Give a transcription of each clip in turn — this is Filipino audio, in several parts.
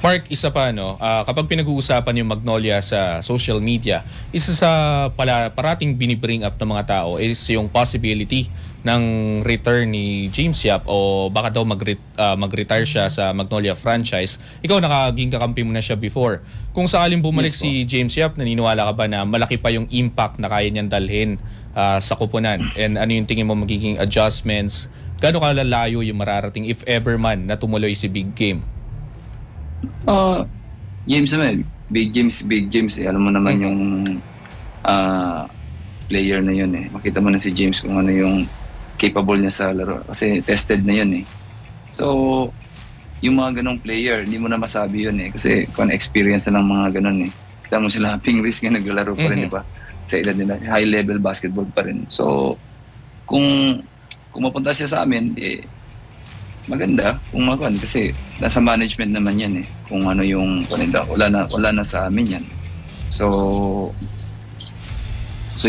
Mark, isa pa, no, kapag pinag-uusapan yung Magnolia sa social media, isa sa parating binibring up ng mga tao is yung possibility ng return ni James Yap o baka daw mag-retire siya sa Magnolia franchise. Ikaw, nakaging kakampi mo na siya before. Kung sakaling bumalik si James Yap, naniniwala ka ba na malaki pa yung impact na kaya niyang dalhin sa koponan? And ano yung tingin mo magiging adjustments? Gaano kalalayo yung mararating if ever man na tumuloy si Big Game? James naman, Big James eh. Alam mo naman yung player na yun eh. Makita mo na si James kung ano yung capable niya sa laro. Kasi tested na yun eh. So, yung mga ganong player, hindi mo na masabi yun eh. Kasi kung experience na ng mga ganon eh. Kita mo sila, Pingris nga naglalaro pa rin, di ba? Sa edad nila, high level basketball pa rin. So, kung mapunta siya sa amin, eh, maganda kung makuan kasi nasa management naman yan eh. Kung ano yung kanila, wala na sa amin yan. So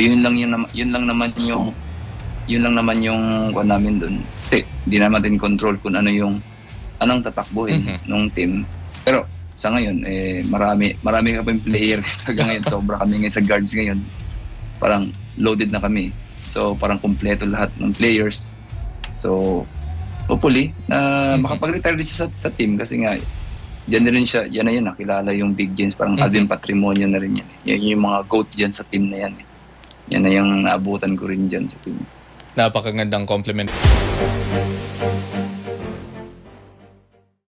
yun lang naman yung kuan namin doon. Kasi hindi naman din control kung anong tatakbuhin ng team. Pero sa ngayon eh marami ka pa yung player hanggang ngayon, sobra kami ngayon sa guards ngayon. Parang loaded na kami. So parang kumpleto lahat ng players. So hopefully na makapag-retire din siya sa team kasi nga yan na yun, nakilala yung Big James, parang Alvin Patrimonio na rin yan. Yan yung mga GOAT dyan sa team na yan. Yan na yung naabutan ko rin dyan sa team. Napakagandang compliment.